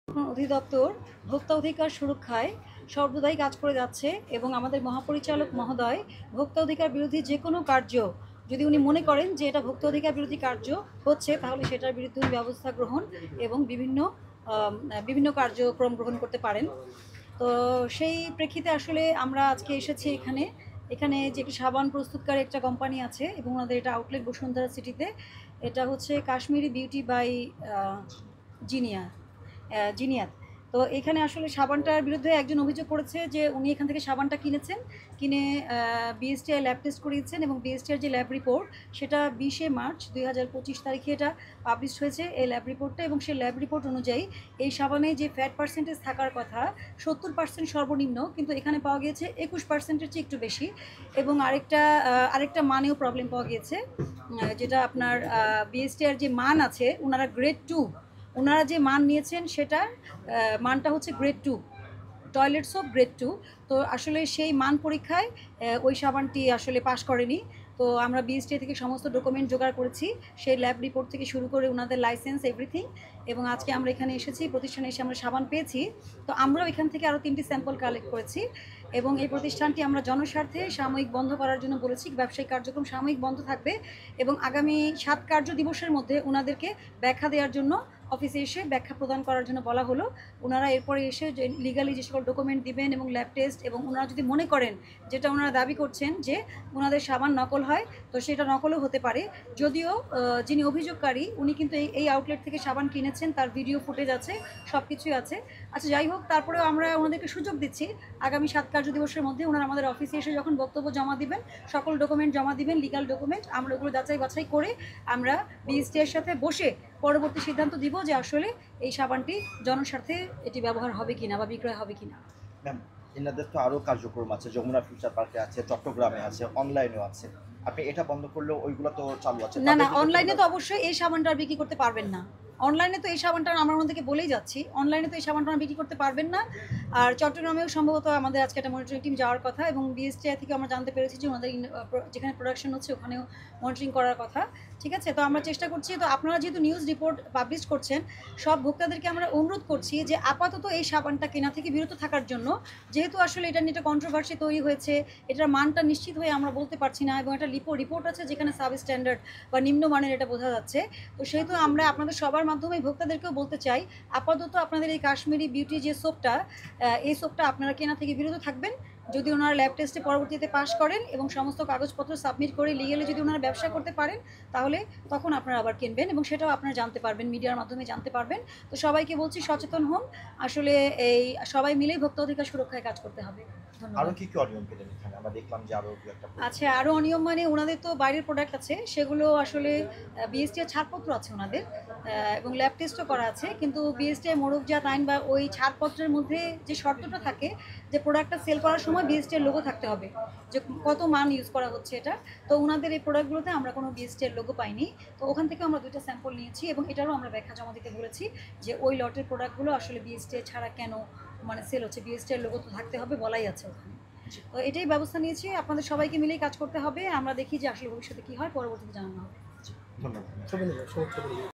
অধিদপ্তর ভোক্তা অধিকার সুরক্ষায় সর্বদাই কাজ করে যাচ্ছে এবং আমাদের মহাপরিচালক মহোদয় ভোক্তা অধিকার বিরোধী যে কোনো কার্য যদি উনি মনে করেন যে এটা ভোক্তা অধিকার বিরোধী কার্য হচ্ছে, তাহলে সেটার বিরুদ্ধে ব্যবস্থা গ্রহণ এবং বিভিন্ন কার্যক্রম গ্রহণ করতে পারেন। তো সেই প্রেক্ষিতে আসলে আমরা আজকে এসেছি এখানে যে একটি সাবান প্রস্তুতকারী একটা কোম্পানি আছে এবং ওনাদের এটা আউটলেট বসুন্ধরা সিটিতে। এটা হচ্ছে কাশ্মীরি বিউটি বাই জিনিয়া জিনিয়াত। তো এখানে আসলে সাবানটার বিরুদ্ধে একজন অভিযোগ করেছে যে উনি এখান থেকে সাবানটা কিনে বিএসটিআই ল্যাব টেস্ট করিয়েছেন এবং বিএসটিআর যে ল্যাব রিপোর্ট সেটা 20শে মার্চ 2025 তারিখে এটা পাবলিশ হয়েছে এই ল্যাব রিপোর্টটা। এবং সেই ল্যাব রিপোর্ট অনুযায়ী এই সাবানে যে ফ্যাট পার্সেন্টেজ থাকার কথা 70% সর্বনিম্ন, কিন্তু এখানে পাওয়া গিয়েছে 21%-এর চেয়ে একটু বেশি। এবং আরেকটা মানেও প্রবলেম পাওয়া গিয়েছে, যেটা আপনার বিএসটিআর যে মান আছে ওনারা গ্রেড 2, ওনারা যে মান নিয়েছেন সেটার মানটা হচ্ছে গ্রেড 2, টয়লেট সোপ গ্রেড 2। তো আসলে সেই মান পরীক্ষায় ওই সাবানটি আসলে পাশ করেনি। তো আমরা বিএসটিআই থেকে সমস্ত ডকুমেন্ট জোগাড় করেছি, সেই ল্যাব রিপোর্ট থেকে শুরু করে ওনাদের লাইসেন্স এভরিথিং। এবং আজকে আমরা এখানে এসেছি, প্রতিষ্ঠানে এসে আমরা সাবান পেয়েছি। তো আমরাও এখান থেকে আরও 3টি স্যাম্পল কালেক্ট করেছি এবং এই প্রতিষ্ঠানটি আমরা জনস্বার্থে সাময়িক বন্ধ করার জন্য বলেছি। ব্যবসায়িক কার্যক্রম সাময়িক বন্ধ থাকবে এবং আগামী 7 কার্য দিবসের মধ্যে ওনাদেরকে ব্যাখ্যা দেওয়ার জন্য অফিসে এসে ব্যাখ্যা প্রদান করার জন্য বলা হলো। ওনারা এরপরে এসে যে লিগালি যে সকল ডকুমেন্ট দিবেন এবং ল্যাব টেস্ট, এবং ওনারা যদি মনে করেন যেটা ওনারা দাবি করছেন যে ওনাদের সাবান নকল হয়, তো সেটা নকলও হতে পারে। যদিও যিনি অভিযোগকারী উনি কিন্তু এই আউটলেট থেকে সাবান কিনেছেন, তার ভিডিও ফুটেজ আছে, সব কিছুই আছে। আচ্ছা, যাই হোক, তারপরেও আমরা ওনাদেরকে সুযোগ দিচ্ছি আগামী 7 কার্য দিবসের মধ্যে ওনারা আমাদের অফিসে এসে যখন বক্তব্য জমা দিবেন, সকল ডকুমেন্ট জমা দিবেন, লিগাল ডকুমেন্ট, আমরা ওগুলো যাচাই বাছাই করে আমরা বিএসটিআইয়ের সাথে বসে পরবর্তী সিদ্ধান্ত দিব যে আসলে এই সাবানটি জনস্বার্থে এটি ব্যবহার হবে কিনা বা বিক্রয় হবে কিনা। ম্যাম, এনাদের তো আরও কার্যক্রম আছে, যমুনা ফিউচার পার্কে আছে, চট্টগ্রামে আছে, অনলাইনেও আছে। আপনি এটা বন্ধ করলেও ওইগুলো তো চালু আছে। না, অনলাইনে তো অবশ্যই এই সাবানটা আর বিক্রি করতে পারবেন না। অনলাইনে তো এই সাবানটা আমরা ওনাদেরকে বলেই যাচ্ছি, অনলাইনে তো এই সাবানটা বিক্রি করতে পারবেন না। আর চট্টগ্রামেও সম্ভবত আমাদের আজকে একটা মনিটরিং টিম যাওয়ার কথা এবং বিএসটিআই থেকে আমরা জানতে পেরেছি যে ওনাদের যেখানে প্রোডাকশন হচ্ছে ওখানেও মনিটরিং করার কথা। ঠিক আছে, তো আমরা চেষ্টা করছি। তো আপনারা যেহেতু নিউজ রিপোর্ট পাবলিশ করছেন, সব ভোক্তাদেরকে আমরা অনুরোধ করছি যে আপাতত এই সাবানটা কেনা থেকে বিরত থাকার জন্য। যেহেতু আসলে এটা নিয়ে একটা কন্ট্রোভার্সি তৈরি হয়েছে, এটার মানটা নিশ্চিত হয়ে আমরা বলতে পারছি না এবং একটা রিপোর্ট আছে যেখানে সাব স্ট্যান্ডার্ড বা নিম্নমানের এটা বোঝা যাচ্ছে। তো সেহেতু আমরা আপনাদের সবার মাধ্যমে ভোক্তাদেরকেও বলতে চাই, আপাতত আপনাদের এই কাশ্মীরি বিউটি যে সোপটা, এই সোপটা আপনারা কেনা থেকে বিরত থাকবেন। যদি ওনারা ল্যাব টেস্টে পরবর্তীতে পাশ করেন এবং সমস্ত কাগজপত্র সাবমিট করে লিগেলে যদি ওনারা ব্যবসা করতে পারেন, তাহলে তখন আপনারা আবার কিনবেন এবং সেটাও আপনারা জানতে পারবেন, মিডিয়ার মাধ্যমে জানতে পারবেন। তো সবাইকে বলছি সচেতন হন, আসলে এই সবাই মিলেই ভোক্তা অধিকার সুরক্ষায় কাজ করতে হবে। আরো কি কি অনিয়ম পেলেন এখানে? আমরা দেখলাম যে আরো একটা। আচ্ছা, আরও অনিয়ম মানে ওনাদের তো বাইরের প্রোডাক্ট আছে, সেগুলো আসলে বিএসটিআই ছাড়পত্র আছে ওনাদের এবং ল্যাব টেস্টও করা আছে, কিন্তু বিএসটিআই মোড়কজাত আইন বা ওই ছাড়পত্রের মধ্যে যে শর্তটা থাকে যে প্রোডাক্টটা সেল করার সময় বিএসটিআই লোগো থাকতে হবে, যে কত মান ইউজ করা হচ্ছে এটা। তো ওনাদের এই প্রোডাক্টগুলোতে আমরা কোনো বিএসটিআই লোগো পাইনি। তো ওখান থেকে আমরা 2টা স্যাম্পল নিয়েছি এবং এটারও আমরা ব্যাখ্যা জমা দিতে বলেছি যে ওই লটের প্রোডাক্টগুলো আসলে বিএসটিআই ছাড়া কেন সেল হচ্ছে, বিএসটিআই লোগো তো থাকতে হবে বলাই আছে ওখানে। তো এটাই ব্যবস্থা নিয়েছি, আপনাদের সবাইকে মিলেই কাজ করতে হবে। আমরা দেখি যে আসলে ভবিষ্যতে কী হয়, পরবর্তীতে জানানো হবে। ধন্যবাদ।